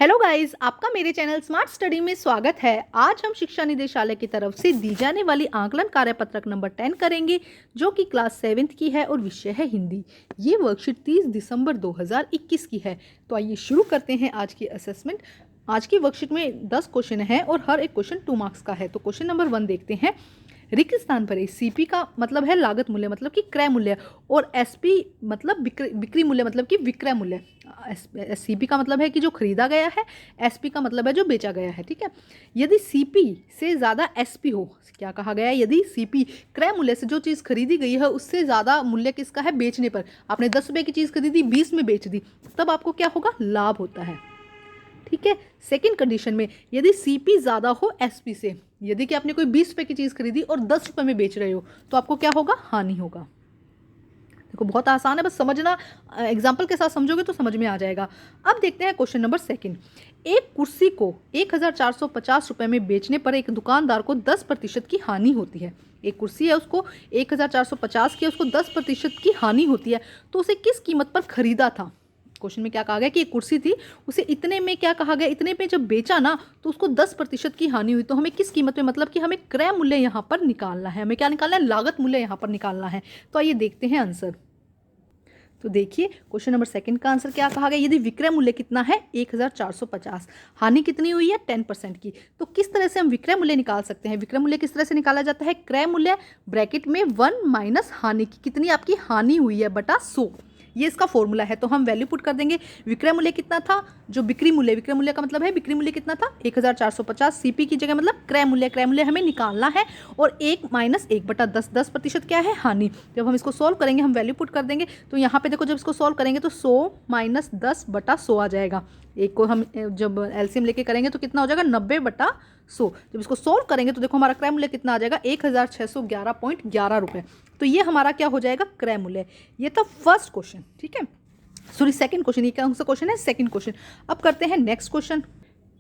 Hello guys, आपका मेरे channel smart study में स्वागत है। आज हम शिक्षा निदेशालय की तरफ से दी जाने वाली आकलन कार्यपत्रक नंबर 10 करेंगे, जो कि क्लास 7th की है और विषय है हिंदी। ये वर्कशीट 30 दिसंबर 2021 की है। तो आइए शुरू करते हैं आज की असेसमेंट। आज की वर्कशीट में 10 क्वेश्चन है और हर एक क्वेश्चन 2 मार्क्स का है। तो क्वेश्चन नंबर 1 देखते हैं। रिक्त स्थान पर सीपी का मतलब है लागत मूल्य, मतलब कि क्रय मूल्य, और एसपी मतलब बिक्री मूल्य, मतलब कि विक्रय मूल्य। सीपी का मतलब है कि जो खरीदा गया है, एसपी का मतलब है जो बेचा गया है। ठीक है, यदि सीपी से ज़्यादा एसपी हो, क्या कहा गया है, यदि सीपी क्रय मूल्य से जो चीज़ खरीदी गई है उससे ज़्यादा मूल्य किसका है बेचने पर, आपने 10 रुपये की चीज़ खरीदी 20 में बेच दी, तब आपको क्या होगा, लाभ होता है। ठीक है, सेकंड कंडीशन में यदि सीपी ज़्यादा हो एसपी से, यदि कि आपने कोई 20 रुपये की चीज़ खरीदी और 10 रुपये में बेच रहे हो, तो आपको क्या होगा, हानि होगा। देखो बहुत आसान है, बस समझना, एग्जाम्पल के साथ समझोगे तो समझ में आ जाएगा। अब देखते हैं क्वेश्चन नंबर 2। एक कुर्सी को 1450 रुपये में बेचने पर एक दुकानदार को 10% की हानि होती है। एक कुर्सी है, उसको 1450 की, उसको 10% की हानि होती है, तो उसे किस कीमत पर खरीदा था। क्वेश्चन में क्या कहा गया कि एक कुर्सी थी, उसे इतने में, क्या कहा गया, इतने पे जब बेचा ना तो उसको 10% की हानि हुई। तो हमें किस कीमत में, मतलब कि हमें क्रय मूल्य यहाँ पर निकालना है, हमें क्या निकालना है, लागत मूल्य यहाँ पर निकालना है। तो आइए देखते हैं आंसर। तो देखिए क्वेश्चन नंबर 2 का आंसर क्या कहा गया, यदि विक्रय मूल्य कितना है 1450, हानि कितनी हुई है 10% की, तो किस तरह से हम विक्रय मूल्य निकाल सकते हैं। विक्रय मूल्य किस तरह से निकाला जाता है, क्रय मूल्य ब्रैकेट में 1 माइनस हानि की, कितनी आपकी हानि हुई है बटा 100, ये इसका फॉर्मूला है। तो हम वैल्यू पुट कर देंगे। विक्रय मूल्य कितना था, जो बिक्री मूल्य, विक्रय मूल्य का मतलब है बिक्री मूल्य कितना था 1450, सीपी की जगह मतलब क्रय मूल्य, क्रय मूल्य हमें निकालना है, और 1 माइनस 1 बटा 10, 10% क्या है, हानि। जब हम इसको सोल्व करेंगे, हम वैल्यू पुट कर देंगे, तो यहाँ पे देखो जब इसको सोल्व करेंगे तो 100 माइनस 10 बटा 100 आ जाएगा। एक को हम जब एलसीएम लेके करेंगे तो कितना हो जाएगा, 90 बटा 100। जब इसको सोल्व करेंगे तो देखो हमारा क्रय मूल्य कितना आ जाएगा, 1611.11 रुपये। तो ये हमारा क्या हो जाएगा, क्रय मूल्य। ये था फर्स्ट क्वेश्चन। ठीक है, सॉरी सेकंड क्वेश्चन, ये कौन सा क्वेश्चन है, सेकंड क्वेश्चन। अब करते हैं नेक्स्ट क्वेश्चन।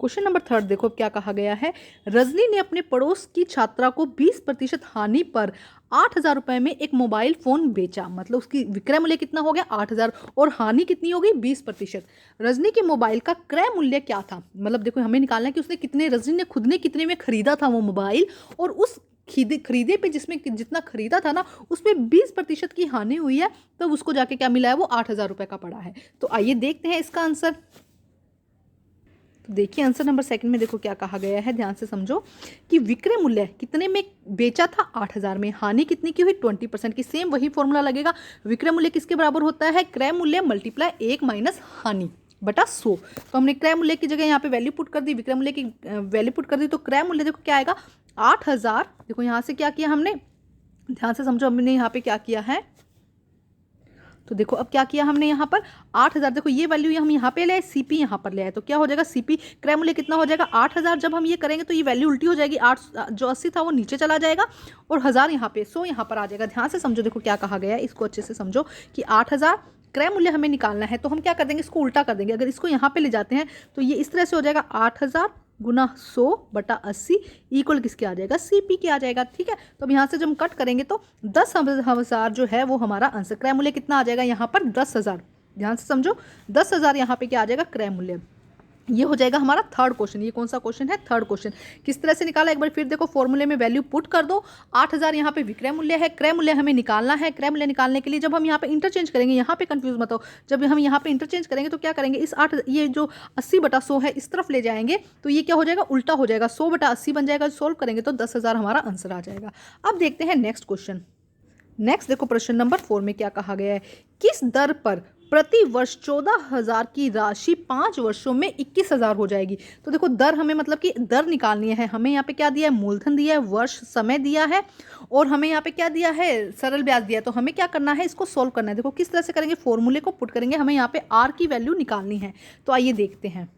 क्वेश्चन नंबर 3 देखो क्या कहा गया है। रजनी ने अपने पड़ोस की छात्रा को 20% हानि पर 8,000 रुपये में एक मोबाइल फोन बेचा, मतलब उसकी विक्रय मूल्य कितना हो गया 8,000, और हानि कितनी हो गई 20%। रजनी के मोबाइल का क्रय मूल्य क्या था, मतलब देखो हमें निकालना है कि उसने कितने, रजनी ने खुद ने कितने में खरीदा था वो मोबाइल, और उस खरीदे पे जिसमें जितना खरीदा था ना उसमें 20% की हानि हुई है, तो उसको जाके क्या मिला है, वो 8,000 रुपये का पड़ा है। तो आइए देखते हैं इसका आंसर। तो देखिए आंसर नंबर 2 में देखो क्या कहा गया है, ध्यान से समझो कि विक्रय मूल्य कितने में बेचा था 8,000 में, हानि कितनी की हुई 20% की। सेम वही फॉर्मूला लगेगा, विक्रय मूल्य किसके बराबर होता है, क्रय मूल्य मल्टीप्लाई 1 माइनस हानि बटा 100। तो हमने क्रय मूल्य की जगह यहाँ पे वैल्यू पुट कर दी, विक्रय मूल्य की वैल्यू पुट कर दी, तो क्रय मूल्य देखो क्या आएगा 8,000। देखो यहाँ से क्या किया हमने, ध्यान से समझो, हमने यहाँ पे क्या किया है, तो देखो अब क्या किया हमने यहाँ पर 8,000, देखो ये वैल्यू हम यहाँ पे ले आए, सीपी यहाँ पर ले आए, तो क्या हो जाएगा, सीपी क्रय मूल्य कितना हो जाएगा 8,000। जब हम ये करेंगे तो ये वैल्यू उल्टी हो जाएगी, 8 जो 80 था वो नीचे चला जाएगा, और 1000 यहाँ पे 100 यहाँ पर आ जाएगा। ध्यान से समझो, देखो क्या कहा गया है, इसको अच्छे से समझो कि 8,000 क्रय मूल्य हमें निकालना है, तो हम क्या कर देंगे, इसको उल्टा कर देंगे। अगर इसको यहाँ पे ले जाते हैं तो ये इस तरह से हो जाएगा 8,000 गुना 100 बटा 80 इक्वल किसके आ जाएगा, सीपी के आ जाएगा। ठीक है, तो अब यहाँ से जब हम कट करेंगे तो 10,000 जो है वो हमारा आंसर, क्रय मूल्य कितना आ जाएगा यहाँ पर 10,000। ध्यान से समझो 10,000 यहाँ पे क्या आ जाएगा, क्रय मूल्य। ये हो जाएगा हमारा थर्ड क्वेश्चन। ये कौन सा क्वेश्चन है, थर्ड क्वेश्चन। किस तरह से निकाला, एक बार फिर देखो, फॉर्मूले में वैल्यू पुट कर दो। 8,000 यहाँ पे विक्रय मूल्य है, क्रय मूल्य हमें निकालना है। क्रय मूल्य निकालने के लिए जब हम यहाँ पे इंटरचेंज करेंगे, यहाँ पे कंफ्यूज मत हो, जब हम यहाँ पे इंटरचेंज करेंगे तो क्या करेंगे, इस 8 ये जो 80 बटा 100 है इस तरफ ले जाएंगे, तो ये क्या हो जाएगा, उल्टा हो जाएगा, 100 बटा 80 बन जाएगा। सोल्व करेंगे तो 10,000 हमारा आंसर आ जाएगा। अब देखते हैं नेक्स्ट क्वेश्चन। नेक्स्ट देखो प्रश्न नंबर 4 में क्या कहा गया है, किस दर पर प्रति वर्ष 14,000 की राशि 5 वर्षों में 21,000 हो जाएगी। तो देखो दर हमें, मतलब कि दर निकालनी है। हमें यहाँ पे क्या दिया है, मूलधन दिया है, वर्ष समय दिया है, और हमें यहाँ पे क्या दिया है, सरल ब्याज दिया है। तो हमें क्या करना है, इसको सोल्व करना है। देखो किस तरह से करेंगे, फॉर्मूले को पुट करेंगे, हमें यहाँ पे आर की वैल्यू निकालनी है। तो आइए देखते हैं।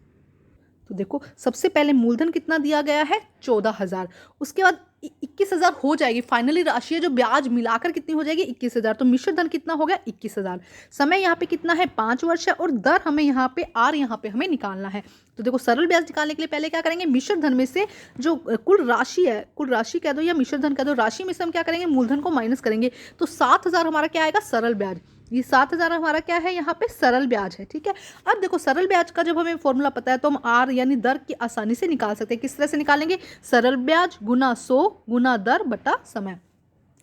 तो देखो सबसे पहले मूलधन कितना दिया गया है 14,000, उसके बाद 21,000 हो जाएगी, फाइनली राशि है जो ब्याज मिलाकर कितनी हो जाएगी 21,000। तो मिश्र धन कितना हो गया 21,000। समय यहाँ पे कितना है 5 वर्ष है, और दर हमें यहाँ पे आर यहाँ पे हमें निकालना है। तो देखो सरल ब्याज निकालने के लिए पहले क्या करेंगे, मिश्र धन में से जो कुल राशि है, कुल राशि कह दो या मिश्र धन कह दो, राशि में से हम क्या करेंगे, मूलधन को माइनस करेंगे, तो 7,000 हमारा क्या आएगा, सरल ब्याज। ये 7,000 हमारा क्या है, यहाँ पे सरल ब्याज है। ठीक है, अब देखो सरल ब्याज का जब हमें फॉर्मूला पता है तो हम आर यानी दर की आसानी से निकाल सकते हैं। किस तरह से निकालेंगे, सरल ब्याज गुना 100 गुना दर बटा समय।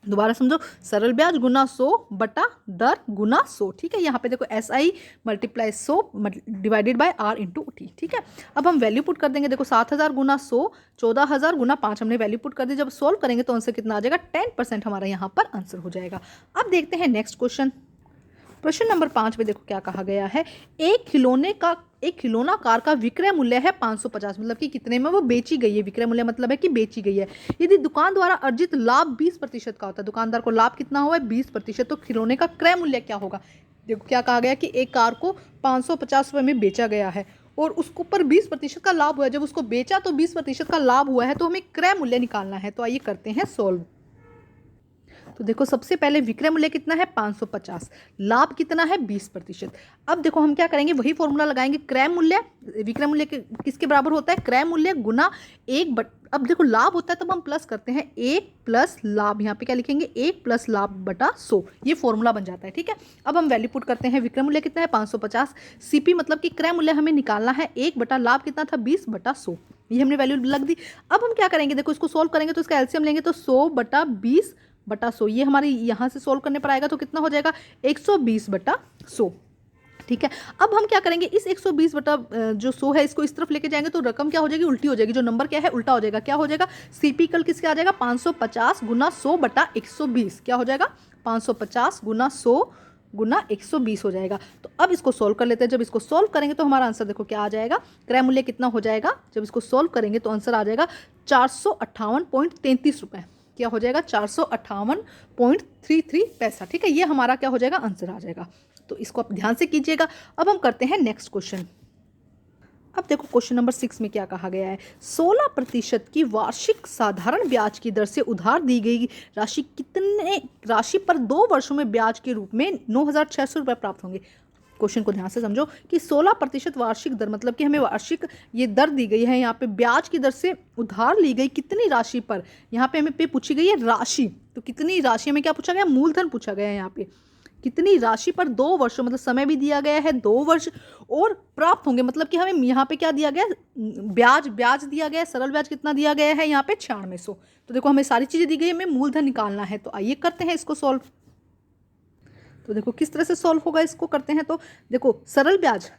दोबारा समझो, सरल ब्याज गुना 100 बटा दर गुना 100। ठीक है, यहाँ पे देखो SI multiply 100 divided by R into T. ठीक है, अब हम वैल्यू पुट कर देंगे। देखो 7,000 गुना 100 14,000 गुना 5 हमने वैल्यू पुट कर दी। जब सॉल्व करेंगे तो आंसर कितना आ जाएगा, 10% हमारा यहाँ पर आंसर हो जाएगा। अब देखते हैं नेक्स्ट क्वेश्चन। प्रश्न नंबर 5 में देखो क्या कहा गया है। एक खिलौना कार का विक्रय मूल्य है 550, मतलब कि कितने में वो बेची गई है। विक्रय मूल्य मतलब है कि बेची गई है। यदि दुकान द्वारा अर्जित लाभ 20% का होता है, दुकानदार को लाभ कितना हुआ है, 20%, तो खिलौने का क्रय मूल्य क्या होगा। देखो क्या कहा गया कि एक कार को 550 रुपये में बेचा गया है और उसको ऊपर 20% का लाभ हुआ है। जब उसको बेचा तो 20% का लाभ हुआ है, तो हमें क्रय मूल्य निकालना है। तो आइए करते हैं सॉल्व। तो देखो सबसे पहले विक्रय मूल्य कितना है 550, लाभ कितना है 20%। अब देखो हम क्या करेंगे, वही फॉर्मूला लगाएंगे। क्रय मूल्य, विक्रय मूल्य किसके बराबर होता है, क्रय मूल्य गुना अब देखो लाभ होता है तब हम प्लस करते हैं, 1 प्लस लाभ, यहाँ पे क्या लिखेंगे 1 प्लस लाभ बटा 100, ये फॉर्मूला बन जाता है। ठीक है, अब हम वैल्यू पुट करते हैं। विक्रय मूल्य कितना है 550, CP मतलब कि क्रय मूल्य हमें निकालना है 1 बटा लाभ कितना था 20 बटा 100, ये हमने वैल्यू लग दी। अब हम क्या करेंगे, देखो इसको सोल्व करेंगे तो इसका एलसीएम लेंगे तो 100 बटा 20 बटा 100, ये हमारे यहाँ से सोल्व करने पर आएगा तो कितना हो जाएगा 120 बटा 100। ठीक है, अब हम क्या करेंगे, इस 120 बटा जो 100 है इसको इस तरफ लेके जाएंगे तो रकम क्या हो जाएगी, उल्टी हो जाएगी। जो नंबर क्या है उल्टा हो जाएगा। क्या हो जाएगा, CP कल किसके आ जाएगा 550 गुना 100 बटा 120, क्या हो जाएगा 550 गुना 100 गुना 120 हो जाएगा। तो अब इसको सोल्व कर लेते हैं। जब इसको सोल्व करेंगे तो हमारा आंसर देखो क्या आ जाएगा, क्रय मूल्य कितना हो जाएगा, जब इसको सोल्व करेंगे तो आंसर आ जाएगा 458.33 रुपये। क्या हो जाएगा 458.33 पैसा। ठीक है, ये हमारा क्या हो जाएगा, आंसर आ जाएगा। तो इसको आप ध्यान से कीजिएगा। अब हम करते हैं नेक्स्ट क्वेश्चन। अब देखो क्वेश्चन नंबर 6 में क्या कहा गया है। 16% की वार्षिक साधारण ब्याज की दर से उधार दी गई राशि पर 2 वर्षों में ब्याज के रूप में 9,600 रुपये प्राप्त होंगे। क्वेश्चन को ध्यान से समझो कि 16% वार्षिक दर मतलब कि हमें वार्षिक ये दर दी गई है, यहाँ पे ब्याज की दर से उधार ली गई कितनी राशि पर, यहाँ पे हमें पूछी गई है राशि। तो कितनी राशि में क्या पूछा गया, मूलधन पूछा गया है। यहाँ पे कितनी राशि पर 2 वर्षों मतलब समय भी दिया गया है 2 वर्ष, और प्राप्त होंगे मतलब कि हमें यहाँ पे क्या दिया गया, ब्याज दिया गया है। सरल ब्याज कितना दिया गया है यहाँ पे 9600। तो देखो हमें सारी चीजें दी गई है, हमें मूलधन निकालना है। तो आइए करते हैं इसको सॉल्व। तो देखो किस तरह से सॉल्व होगा, इसको करते हैं। तो देखो सरल ब्याज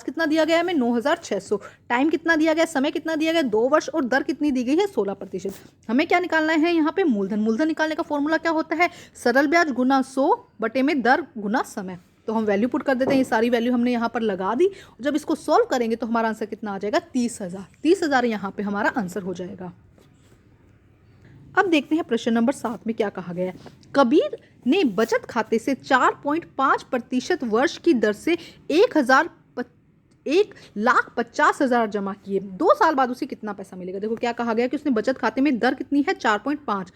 कितना दिया गया है हमें 9,600, टाइम कितना दिया गया, समय कितना दिया गया 2 वर्ष, और दर कितनी दी गई है 16%। हमें क्या निकालना है यहाँ पे, मूलधन निकालने का फॉर्मूला क्या होता है, सरल ब्याज गुना 100 बटे में दर गुना समय। तो हम वैल्यू पुट कर देते हैं, ये सारी वैल्यू हमने यहाँ पर लगा दी। जब इसको सॉल्व करेंगे तो हमारा आंसर कितना आ जाएगा 30,000 यहाँ पे हमारा आंसर हो जाएगा। अब देखते हैं प्रश्न नंबर 7 में क्या कहा गया है। कबीर ने बचत खाते से 4.5% वर्ष की दर से 1,50,000 जमा किए। 2 साल बाद उसे कितना पैसा मिलेगा। देखो क्या कहा गया कि उसने बचत खाते में दर कितनी है 4.5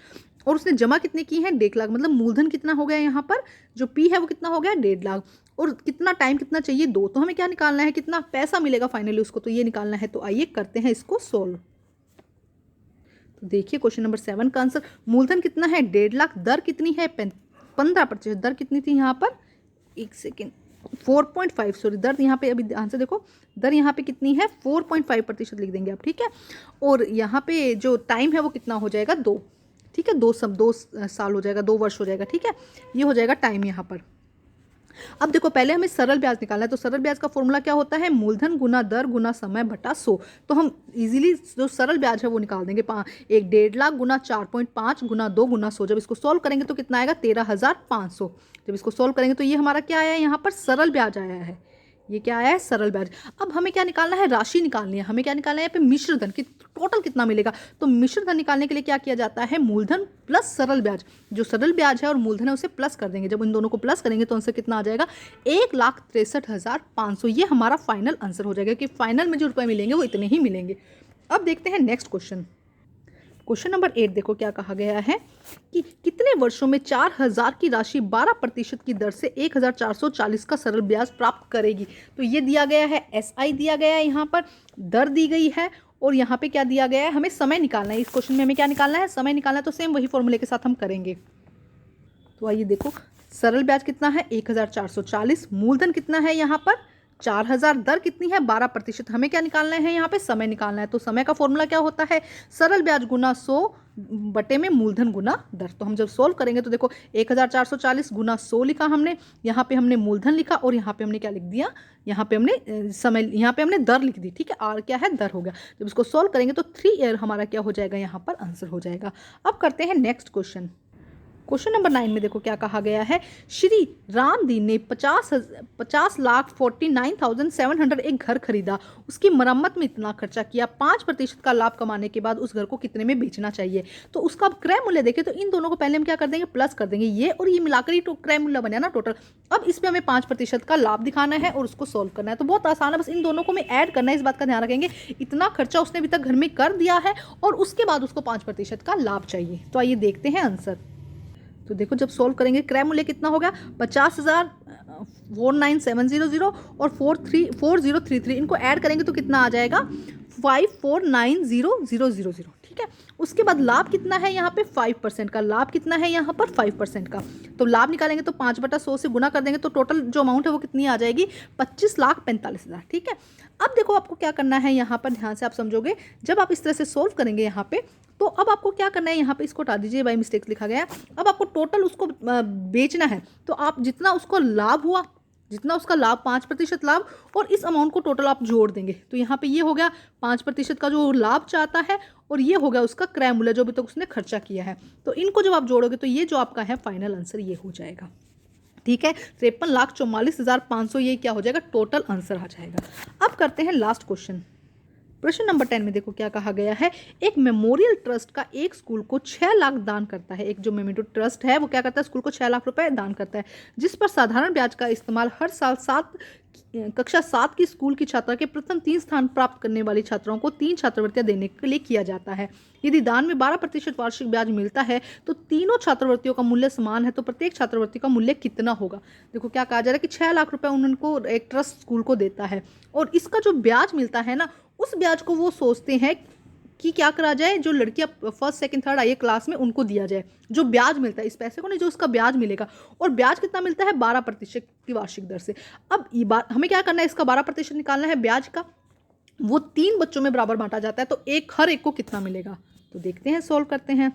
और उसने जमा कितने की है 1.5 लाख, मतलब मूलधन कितना हो गया यहाँ पर, जो P है वो कितना हो गया 1.5 लाख, और कितना टाइम कितना चाहिए 2। तो हमें क्या निकालना है, कितना पैसा मिलेगा फाइनली उसको, तो ये निकालना है। तो आइए करते हैं इसको सोल्व। तो देखिए क्वेश्चन नंबर 7 का आंसर, मूलधन कितना है 1.5 लाख, दर कितनी है 15%, दर कितनी थी यहाँ पर, एक सेकेंड 4.5, सॉरी दर यहाँ पे अभी आंसर देखो, दर यहाँ पे कितनी है 4.5% लिख देंगे आप। ठीक है, और यहाँ पे जो टाइम है वो कितना हो जाएगा 2। ठीक है, 2 साल हो जाएगा, 2 वर्ष हो जाएगा। ठीक है, ये हो जाएगा टाइम यहाँ पर। अब देखो पहले हमें सरल ब्याज निकालना है। तो सरल ब्याज का फॉर्मूला क्या होता है, मूलधन गुना दर गुना समय बटा 100। तो हम इजीली जो सरल ब्याज है वो निकाल देंगे। 1.5 लाख गुना 4.5 गुना 2 गुना 100। जब इसको सोल्व करेंगे तो कितना आएगा 13,500। जब इसको सोल्व करेंगे तो ये हमारा क्या आया है, यहाँ पर सरल ब्याज आया है। ये क्या आया है, सरल ब्याज। अब हमें क्या निकालना है, राशि निकालनी है। हमें क्या निकालना है यहाँ पे, मिश्र धन की टोटल कितना मिलेगा। तो मिश्र धन निकालने के लिए क्या किया जाता है, मूलधन प्लस सरल ब्याज, जो सरल ब्याज है और मूलधन है उसे प्लस कर देंगे। जब इन दोनों को प्लस करेंगे तो आंसर कितना आ जाएगा 1,63,500। ये हमारा फाइनल आंसर हो जाएगा कि फाइनल में जो रुपए मिलेंगे वो इतने ही मिलेंगे। अब देखते हैं नेक्स्ट क्वेश्चन। क्वेश्चन नंबर 8 देखो क्या कहा गया है कि कितने वर्षों में 4,000 की राशि 12% की दर से 1,440 का सरल ब्याज प्राप्त करेगी। तो ये दिया गया है, SI दिया गया है, यहाँ पर दर दी गई है, और यहाँ पे क्या दिया गया है, हमें समय निकालना है। इस क्वेश्चन में हमें क्या निकालना है, समय निकालना है। तो सेम वही फॉर्मूले के साथ हम करेंगे। तो आइए देखो सरल ब्याज कितना है 1440, मूलधन कितना है यहाँ पर 4000, दर कितनी है 12%। हमें क्या निकालना है यहाँ पे, समय निकालना है। तो समय का फॉर्मूला क्या होता है, सरल ब्याज गुना 100 बटे में मूलधन गुना दर। तो हम जब सोल्व करेंगे तो देखो 1440 गुना 100 लिखा हमने, यहाँ पे हमने मूलधन लिखा और यहाँ पे हमने क्या लिख दिया, यहाँ पे हमने समय, यहाँ पे हमने दर लिख दी, ठीक है। आर क्या है, दर हो गया। जब इसको सोल्व करेंगे तो 3 ईयर हमारा क्या हो जाएगा, यहाँ पर आंसर हो जाएगा। अब करते हैं नेक्स्ट क्वेश्चन। क्वेश्चन नंबर 9 में देखो क्या कहा गया है, श्री रामदीन ने 50,49,700 एक घर खरीदा, उसकी मरम्मत में इतना खर्चा किया, 5% का लाभ कमाने के बाद उस घर को कितने में बेचना चाहिए। तो उसका क्रय मूल्य देखें तो इन दोनों को पहले हम क्या कर देंगे, प्लस कर देंगे, ये और ये मिलाकर ही तो क्रय मूल्य बना ना टोटल। अब इसमें हमें 5% का लाभ दिखाना है और उसको सोल्व करना है। तो बहुत आसान है, बस इन दोनों को हमें ऐड करना है। इस बात का ध्यान रखेंगे, इतना खर्चा उसने अभी तक घर में कर दिया है और उसके बाद उसको 5% का लाभ चाहिए। तो आइए देखते हैं आंसर। तो देखो जब सोल्व करेंगे क्रय मूल्य कितना होगा 50,49,700 और 4033, इनको ऐड करेंगे तो कितना आ जाएगा 5490,000, ठीक है। उसके बाद लाभ कितना है यहाँ पे 5% का, लाभ कितना है यहाँ पर 5% का। तो लाभ निकालेंगे तो 5/100 से गुना कर देंगे तो टोटल जो अमाउंट है वो कितनी आ जाएगी 25,45,000, ठीक है। अब देखो आपको क्या करना है यहाँ पर, ध्यान से आप समझोगे जब आप इस तरह से सोल्व करेंगे यहाँ पे, तो अब आपको क्या करना है, यहाँ पे इसको हटा दीजिए, बाय मिस्टेक लिखा गया। अब आपको टोटल उसको बेचना है, तो आप जितना उसको लाभ हुआ, जितना उसका लाभ 5% लाभ और इस अमाउंट को टोटल आप जोड़ देंगे। तो यहाँ पे ये हो गया 5% का जो लाभ चाहता है और ये हो गया उसका क्रय मूल्य जो अभी तक उसने खर्चा किया है। तो इनको जब आप जोड़ोगे तो ये जो आपका है फाइनल आंसर ये हो जाएगा, ठीक है। 53,44,500 ये क्या हो जाएगा, टोटल आंसर आ जाएगा। अब करते हैं लास्ट क्वेश्चन। प्रश्न नंबर 10 में देखो क्या कहा गया है, एक मेमोरियल ट्रस्ट का एक स्कूल को 6 लाख दान करता है। एक जो मेमोरियल ट्रस्ट है वो क्या करता है, स्कूल को 6 लाख रुपए दान करता है, जिस पर साधारण ब्याज का इस्तेमाल हर साल कक्षा 7 की स्कूल की छात्रा के प्रथम 3 स्थान प्राप्त करने वाली छात्राओं को 3 छात्रवृत्तियां देने के लिए किया जाता है। यदि दान में 12% वार्षिक ब्याज मिलता है तो तीनों छात्रवृत्तियों का मूल्य समान है, तो प्रत्येक छात्रवृत्ति का मूल्य कितना होगा। देखो क्या कहा जा रहा है कि 6 लाख रुपए उनको एक ट्रस्ट स्कूल को देता है और इसका जो ब्याज मिलता है ना, उस ब्याज को वो सोचते हैं कि क्या करा जाए, जो लड़कियां फर्स्ट सेकंड थर्ड आई क्लास में उनको दिया जाए, जो ब्याज मिलता है इस पैसे को नहीं, जो उसका ब्याज मिलेगा। और ब्याज कितना मिलता है 12% की वार्षिक दर से। अब ये बात हमें क्या करना है, इसका 12% निकालना है ब्याज का, वो 3 बच्चों में बराबर बांटा जाता है, तो हर एक को कितना मिलेगा। तो देखते हैं, सोल्व करते हैं।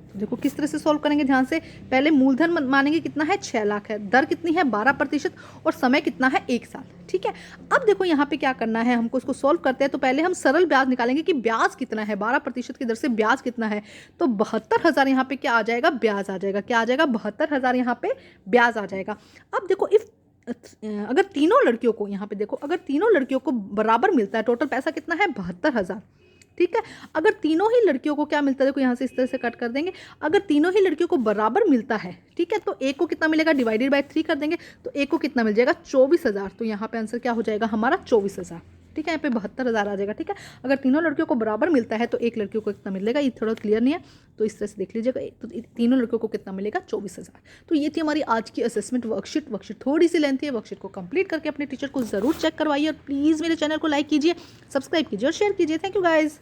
तो देखो किस तरह से सोल्व करेंगे, ध्यान से। पहले मूलधन मानेंगे कितना है 6 लाख है, दर कितनी है 12% और समय कितना है 1 साल, ठीक है। अब देखो यहाँ पे क्या करना है, हमको इसको सोल्व करते हैं। तो पहले हम सरल ब्याज निकालेंगे कि ब्याज कितना है, 12% की दर से ब्याज कितना है। तो 72,000 यहाँ पे क्या आ जाएगा, ब्याज आ जाएगा। क्या आ जाएगा 72,000 यहाँ पे ब्याज आ जाएगा। अब देखो अगर तीनों लड़कियों को, यहाँ पे देखो अगर तीनों लड़कियों को बराबर मिलता है, टोटल पैसा कितना है 72,000, ठीक है। अगर तीनों ही लड़कियों को क्या मिलता है, देखो यहाँ से इस तरह से कट कर देंगे, अगर तीनों ही लड़कियों को बराबर मिलता है, ठीक है, तो एक को कितना मिलेगा, डिवाइडेड बाय 3 कर देंगे, तो एक को कितना मिल जाएगा 24,000। तो यहाँ पे आंसर क्या हो जाएगा हमारा 24,000, ठीक है। यहाँ पे 72,000 आ जाएगा, ठीक है। अगर तीनों लड़कियों को बराबर मिलता है तो एक लड़कियों को कितना मिलेगा, ये थोड़ा क्लियर नहीं है, तो इस तरह से देख लीजिएगा। तो तीनों लड़कियों को कितना मिलेगा 24,000। तो ये थी हमारी आज की असेसमेंट वर्कशीट थोड़ी सी लेंथी है, वर्कशीट को कंप्लीट करके अपने टीचर को जरूर चेक करवाइए और प्लीज़ मेरे चैनल को लाइक कीजिए, सब्सक्राइब कीजिए और शेयर कीजिए। Thank you guys.